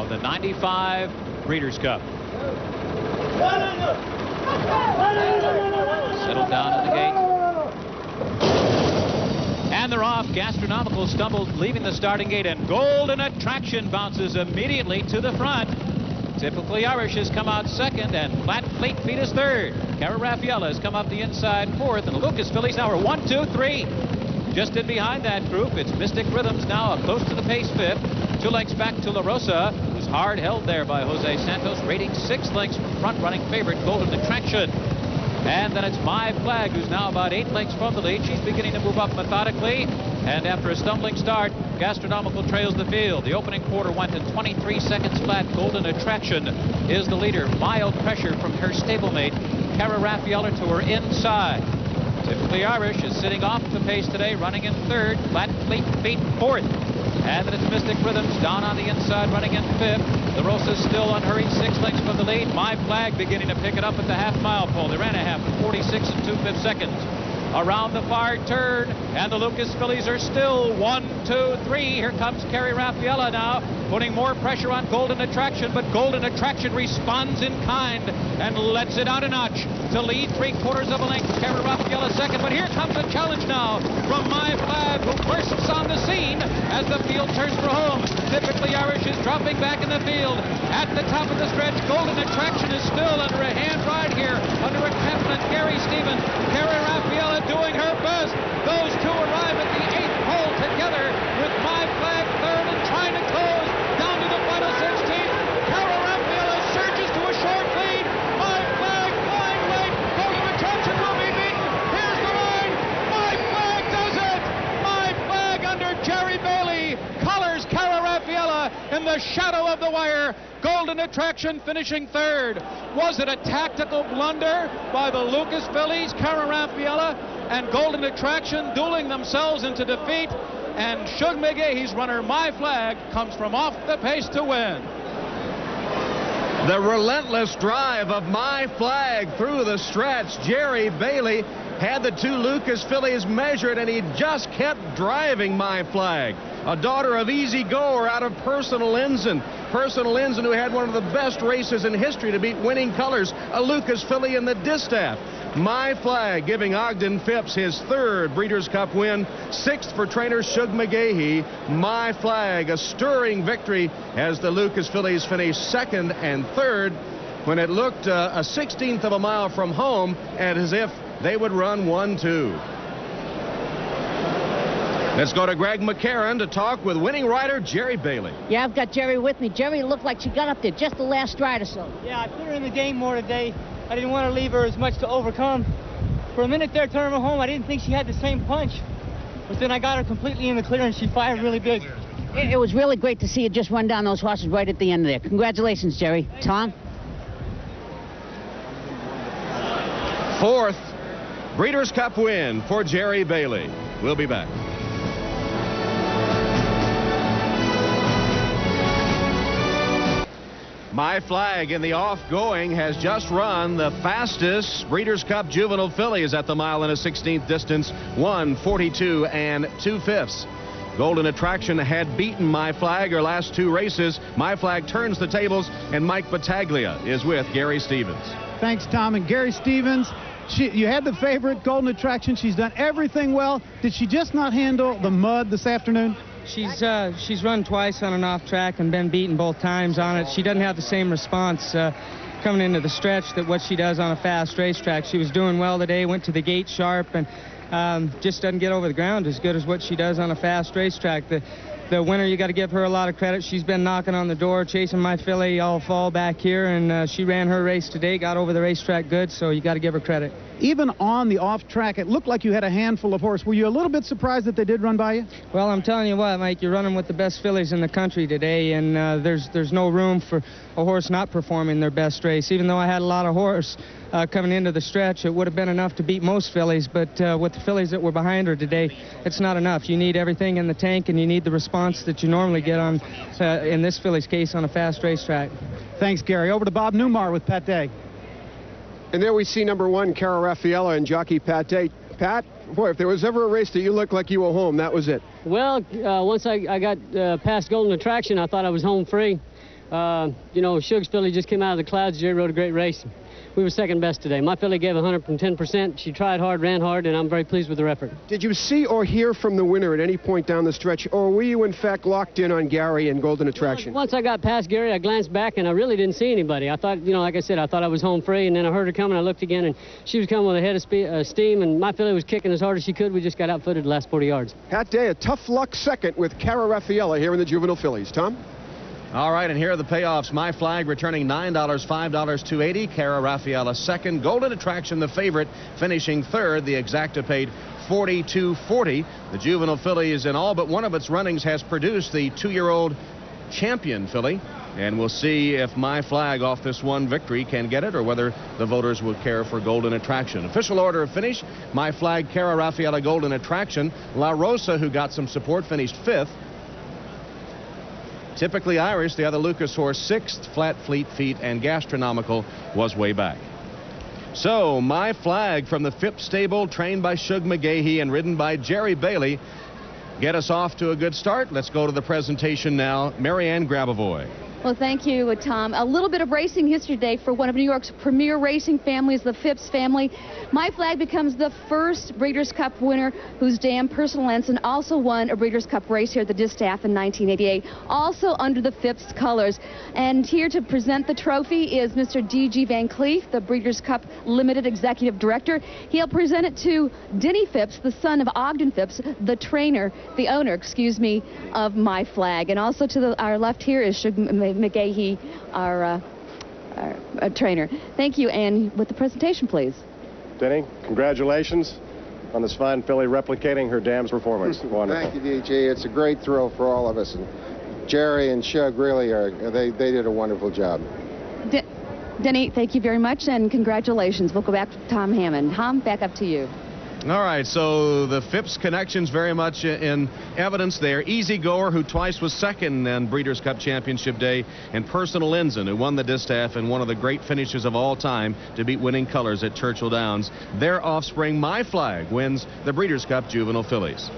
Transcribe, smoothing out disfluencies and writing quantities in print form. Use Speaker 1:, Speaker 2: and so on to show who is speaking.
Speaker 1: of the 95 Breeders' Cup. Settled down at the gate. And they're off. Gastronomical stumbled leaving the starting gate, and Golden Attraction bounces immediately to the front. Typically Irish has come out second, and Flat Fleet Feet is third. Cara Raffaella has come up the inside fourth, and the Lucas Fillies now are 1, 2, 3. Just in behind that group, it's Mystic Rhythms now close to the pace fifth. 2 lengths back to La Rosa, who's hard held there by Jose Santos, rating 6 lengths from front-running favorite Golden Attraction. And then it's My Flag, who's now about 8 lengths from the lead. She's beginning to move up methodically. And after a stumbling start, Gastronomical trails the field. The opening quarter went in 23 seconds flat. Golden Attraction is the leader. Mild pressure from her stablemate, Cara Raffaella, to her inside. Typically Irish is sitting off the pace today, running in third. Flat Fleet Feet fourth. And then it's Mystic Rhythms down on the inside, running in fifth. La Rosa's still unhurried, 6 lengths from the lead. My Flag beginning to pick it up at the half-mile pole. They ran a half in 46 2/5 seconds. Around the far turn, and the Lucas Fillies are still 1, 2, 3. Here comes Cara Raffaella now, putting more pressure on Golden Attraction, but Golden Attraction responds in kind and lets it out a notch to lead 3/4 of a length. Cara Raffaella second, but here comes a challenge now from My Flag, who bursts on the scene as the field turns for home. Typically Irish is dropping back in the field. At the top of the stretch, Golden Attraction is still under a hand ride here, under a captain, Gary Stevens. Cara Raffaella doing her best. Those two arrive at the 8th hole together, with My Flag third and trying to close down to the final 16. Cara Raffaella surges to a short lead. My Flag flying late. Golden Attraction will be beaten. Here's the line. My Flag does it. My Flag under Jerry Bailey collars Cara Raffaella in the shadow of the wire. Golden Attraction finishing third. Was it a tactical blunder by the Lucas Fillies? Cara Raffaella and Golden Attraction dueling themselves into defeat, and Shug McGaughey's runner My Flag comes from off the pace to win.
Speaker 2: The relentless drive of My Flag through the stretch. Jerry Bailey had the 2 Lucas Fillies measured, and he just kept driving My Flag. A daughter of Easy Goer out of Personal Ensign. Personal Ensign, who had one of the best races in history to beat Winning Colors, a Lucas Filly in the distaff. My Flag giving Ogden Phipps his 3rd Breeders' Cup win, 6th for trainer Shug McGaughey. My Flag, a stirring victory as the Lucas Fillies finished 2nd and 3rd when it looked a 16th of a mile from home, and as if they would run 1-2. Let's go to Greg McCarron to talk with winning rider Jerry Bailey.
Speaker 3: Yeah, I've got Jerry with me. Jerry looked like she got up there just the last stride or so.
Speaker 4: Yeah, I put her in the game more today. I didn't want to leave her as much to overcome. For a minute there, turning her home, I didn't think she had the same punch. But then I got her completely in the clear, and she fired really big.
Speaker 3: It was really great to see you just run down those horses right at the end there. Congratulations, Jerry. Tom?
Speaker 2: 4th Breeders' Cup win for Jerry Bailey. We'll be back. My Flag in the off-going has just run the fastest Breeders' Cup Juvenile Fillies at the mile and a 16th distance, 1:42 2/5. Golden Attraction had beaten My Flag her last 2 races. My Flag turns the tables, and Mike Battaglia is with Gary Stevens.
Speaker 5: Thanks, Tom. And Gary Stevens, you had the favorite, Golden Attraction. She's done everything well. Did she just not handle the mud this afternoon?
Speaker 4: She's run twice on an off track and been beaten both times on it. She doesn't have the same response coming into the stretch that what she does on a fast racetrack. She was doing well today, went to the gate sharp, and just doesn't get over the ground as good as what she does on a fast racetrack. The winner, you got to give her a lot of credit. She's been knocking on the door, chasing my filly all fall back here, and she ran her race today, got over the racetrack good, so you got to give her credit.
Speaker 5: Even on the off track, it looked like you had a handful of horse. Were you a little bit surprised that they did run by you?
Speaker 4: Well, I'm telling you what, Mike, you're running with the best fillies in the country today, and there's no room for a horse not performing their best race. Even though I had a lot of horse coming into the stretch, it would have been enough to beat most fillies, but with the fillies that were behind her today, it's not enough. You need everything in the tank, and you need the response that you normally get on, in this filly's case, on a fast racetrack.
Speaker 5: Thanks, Gary. Over to Bob Newmar with Pat Day.
Speaker 6: And there we see number 1, Cara Raffaella, and jockey Pat Day. Pat, boy, if there was ever a race that you looked like you were home, that was it.
Speaker 7: Well, once I got past Golden Attraction, I thought I was home free. You know, Shug's filly just came out of the clouds. Jerry rode a great race. We were second best today. My filly gave 110%. She tried hard, ran hard, and I'm very pleased with the effort.
Speaker 6: Did you see or hear from the winner at any point down the stretch, or were you in fact locked in on Gary and Golden Attraction?
Speaker 7: Once I got past Gary, I glanced back and I really didn't see anybody. I thought, you know, like I said, I thought I was home free, and then I heard her coming. I looked again, and she was coming with a head of steam, and my filly was kicking as hard as she could. We just got outfooted the last 40 yards.
Speaker 6: Pat Day, a tough luck second with Cara Raffaella here in the Juvenile Fillies. Tom?
Speaker 2: All right, and here are the payoffs. My Flag returning $9, $5, $2.80. Cara Raffaella second. Golden Attraction, the favorite, finishing third. The Exacta paid $42.40. The Juvenile Fillies in all but one of its runnings has produced the 2-year-old champion filly. And we'll see if My Flag off this one victory can get it, or whether the voters will care for Golden Attraction. Official order of finish: My Flag, Cara Raffaella, Golden Attraction. La Rosa, who got some support, finished 5th. Typically Irish, the other Lucas horse, 6th. Flat Fleet Feet and Gastronomical was way back. So My Flag from the Phipps stable, trained by Shug McGaughey and ridden by Jerry Bailey, get us off to a good start. Let's go to the presentation now. Marianne Grabavoy.
Speaker 8: Well, thank you, Tom. A little bit of racing history today for one of New York's premier racing families, the Phipps family. My Flag becomes the first Breeders' Cup winner whose dam Personal Ensign also won a Breeders' Cup race here at the Distaff in 1988, also under the Phipps colors. And here to present the trophy is Mr. D.G. Van Cleef, the Breeders' Cup Limited Executive Director. He'll present it to Denny Phipps, the son of Ogden Phipps, the owner, of My Flag. And also to our left here is Shug McGaughey, our trainer. Thank you, and with the presentation, please.
Speaker 9: Denny, congratulations on this fine filly replicating her dam's performance. Wonderful.
Speaker 10: Thank you, DG. It's a great thrill for all of us, and Jerry and Shug really they did a wonderful job.
Speaker 8: Denny, thank you very much, and congratulations. We'll go back to Tom Hammond. Tom, back up to you.
Speaker 2: All right, so the Phipps connections very much in evidence there. Easy Goer, who twice was second in Breeders' Cup Championship Day, and Personal Ensign, who won the Distaff and one of the great finishes of all time to beat Winning Colors at Churchill Downs. Their offspring, My Flag, wins the Breeders' Cup Juvenile Fillies.